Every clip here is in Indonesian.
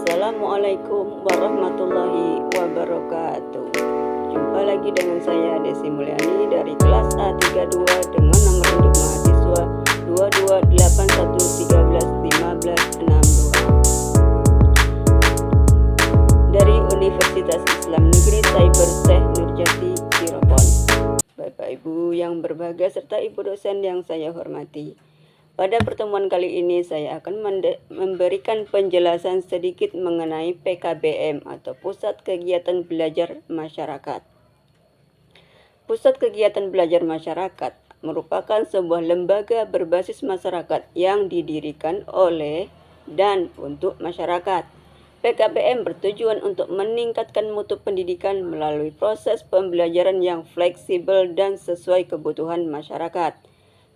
Assalamualaikum warahmatullahi wabarakatuh. Jumpa lagi dengan saya Desi Mulyani dari kelas A32 dengan nomor induk mahasiswa 2281131562 dari Universitas Islam Negeri Cyber Syekh Nurjati Cirebon. Bapak Ibu yang berbahagia serta Ibu dosen yang saya hormati. Pada pertemuan kali ini saya akan memberikan penjelasan sedikit mengenai PKBM atau Pusat Kegiatan Belajar Masyarakat. Pusat Kegiatan Belajar Masyarakat merupakan sebuah lembaga berbasis masyarakat yang didirikan oleh dan untuk masyarakat. PKBM bertujuan untuk meningkatkan mutu pendidikan melalui proses pembelajaran yang fleksibel dan sesuai kebutuhan masyarakat.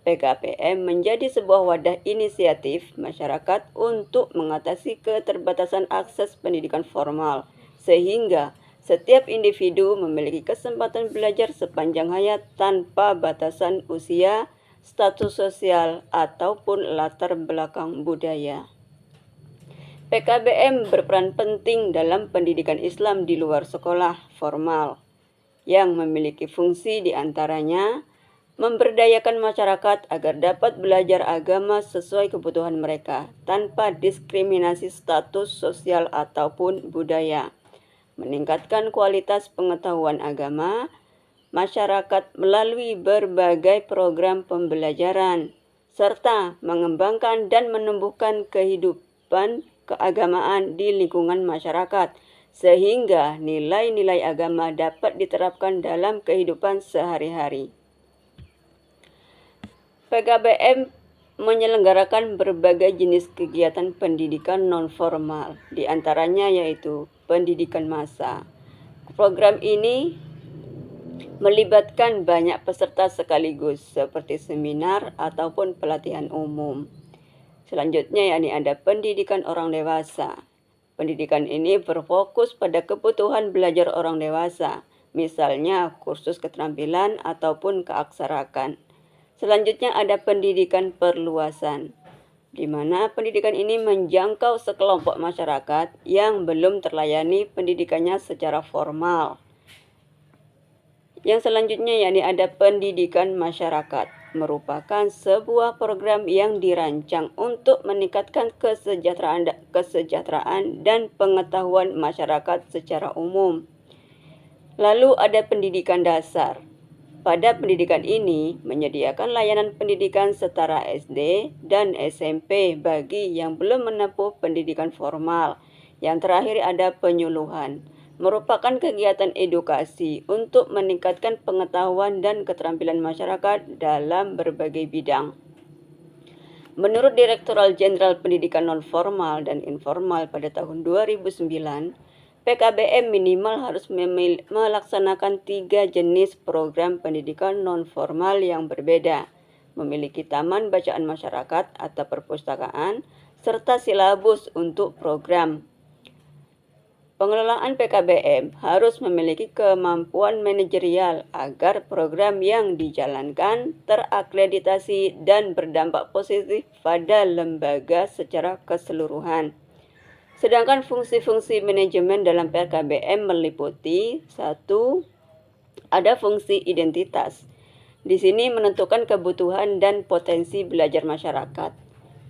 PKBM menjadi sebuah wadah inisiatif masyarakat untuk mengatasi keterbatasan akses pendidikan formal, sehingga setiap individu memiliki kesempatan belajar sepanjang hayat tanpa batasan usia, status sosial, ataupun latar belakang budaya. PKBM berperan penting dalam pendidikan Islam di luar sekolah formal, yang memiliki fungsi diantaranya memberdayakan masyarakat agar dapat belajar agama sesuai kebutuhan mereka tanpa diskriminasi status sosial ataupun budaya, meningkatkan kualitas pengetahuan agama masyarakat melalui berbagai program pembelajaran, serta mengembangkan dan menumbuhkan kehidupan keagamaan di lingkungan masyarakat, sehingga nilai-nilai agama dapat diterapkan dalam kehidupan sehari-hari. PKBM menyelenggarakan berbagai jenis kegiatan pendidikan non-formal, di antaranya yaitu pendidikan massa. Program ini melibatkan banyak peserta sekaligus seperti seminar ataupun pelatihan umum. Selanjutnya yakni ada pendidikan orang dewasa. Pendidikan ini berfokus pada kebutuhan belajar orang dewasa, misalnya kursus keterampilan ataupun keaksaraan. Selanjutnya ada pendidikan perluasan, di mana pendidikan ini menjangkau sekelompok masyarakat yang belum terlayani pendidikannya secara formal. Yang selanjutnya yakni ada pendidikan masyarakat, merupakan sebuah program yang dirancang untuk meningkatkan kesejahteraan dan pengetahuan masyarakat secara umum. Lalu ada pendidikan dasar. Pada pendidikan ini menyediakan layanan pendidikan setara SD dan SMP bagi yang belum menempuh pendidikan formal. Yang terakhir ada penyuluhan, merupakan kegiatan edukasi untuk meningkatkan pengetahuan dan keterampilan masyarakat dalam berbagai bidang. Menurut Direktorat Jenderal Pendidikan Nonformal dan Informal pada tahun 2009, PKBM minimal harus melaksanakan 3 jenis program pendidikan non-formal yang berbeda, memiliki taman bacaan masyarakat atau perpustakaan, serta silabus untuk program. Pengelolaan PKBM harus memiliki kemampuan manajerial agar program yang dijalankan terakreditasi dan berdampak positif pada lembaga secara keseluruhan. Sedangkan fungsi-fungsi manajemen dalam PKBM meliputi 1. Ada fungsi identitas. Di sini menentukan kebutuhan dan potensi belajar masyarakat.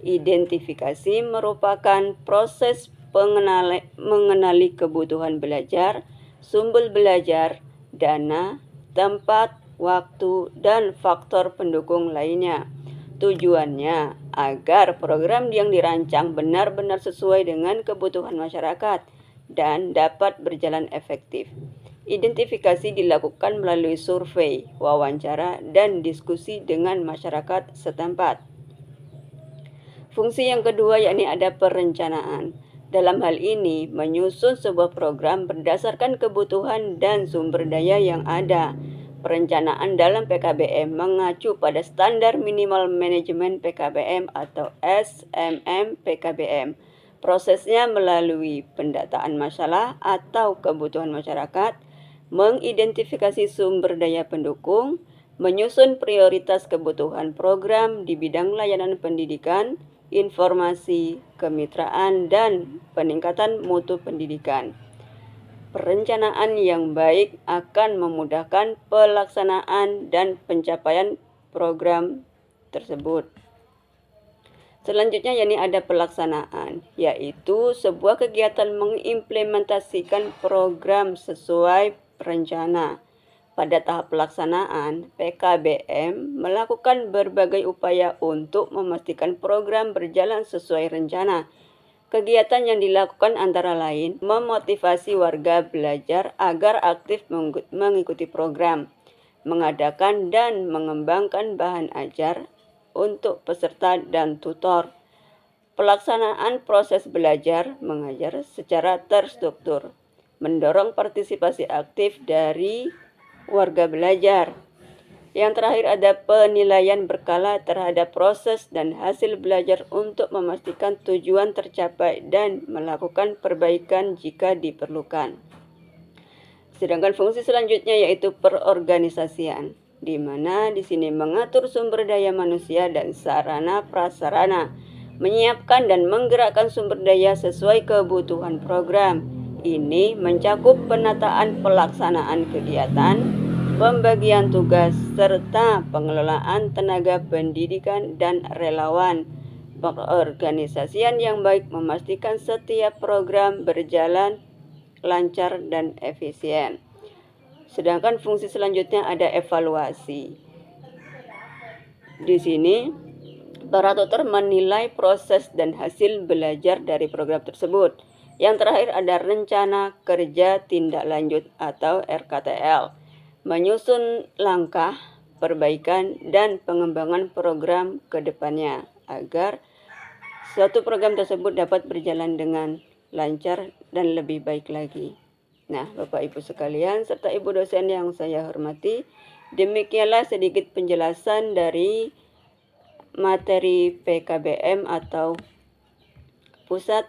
Identifikasi merupakan proses mengenali kebutuhan belajar, sumber belajar, dana, tempat, waktu, dan faktor pendukung lainnya. Tujuannya agar program yang dirancang benar-benar sesuai dengan kebutuhan masyarakat dan dapat berjalan efektif. Identifikasi dilakukan melalui survei, wawancara, dan diskusi dengan masyarakat setempat. Fungsi yang kedua yakni ada perencanaan. Dalam hal ini, menyusun sebuah program berdasarkan kebutuhan dan sumber daya yang ada. Perencanaan dalam PKBM mengacu pada Standar Minimal Manajemen PKBM atau SMM PKBM. Prosesnya melalui pendataan masalah atau kebutuhan masyarakat, mengidentifikasi sumber daya pendukung, menyusun prioritas kebutuhan program di bidang layanan pendidikan, informasi, kemitraan, dan peningkatan mutu pendidikan. Perencanaan yang baik akan memudahkan pelaksanaan dan pencapaian program tersebut. Selanjutnya yakni ada pelaksanaan, yaitu sebuah kegiatan mengimplementasikan program sesuai rencana. Pada tahap pelaksanaan, PKBM melakukan berbagai upaya untuk memastikan program berjalan sesuai rencana. Kegiatan yang dilakukan antara lain memotivasi warga belajar agar aktif mengikuti program, mengadakan dan mengembangkan bahan ajar untuk peserta dan tutor, pelaksanaan proses belajar mengajar secara terstruktur, mendorong partisipasi aktif dari warga belajar. Yang terakhir ada penilaian berkala terhadap proses dan hasil belajar untuk memastikan tujuan tercapai dan melakukan perbaikan jika diperlukan. Sedangkan fungsi selanjutnya yaitu perorganisasian, di mana di sini mengatur sumber daya manusia dan sarana prasarana, menyiapkan dan menggerakkan sumber daya sesuai kebutuhan program. Ini mencakup penataan pelaksanaan kegiatan, pembagian tugas, serta pengelolaan tenaga pendidikan dan relawan. Perorganisasian yang baik memastikan setiap program berjalan lancar dan efisien. Sedangkan fungsi selanjutnya ada evaluasi. Di sini, para tutor menilai proses dan hasil belajar dari program tersebut. Yang terakhir ada rencana kerja tindak lanjut atau RKTL. Menyusun langkah perbaikan dan pengembangan program ke depannya agar suatu program tersebut dapat berjalan dengan lancar dan lebih baik lagi. Nah, Bapak Ibu sekalian serta Ibu dosen yang saya hormati, demikianlah sedikit penjelasan dari materi PKBM atau Pusat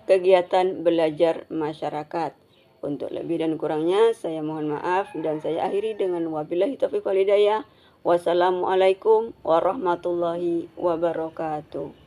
Kegiatan Belajar Masyarakat. Untuk lebih dan kurangnya saya mohon maaf dan saya akhiri dengan wabillahi taufiq wal hidayah. Wassalamualaikum warahmatullahi wabarakatuh.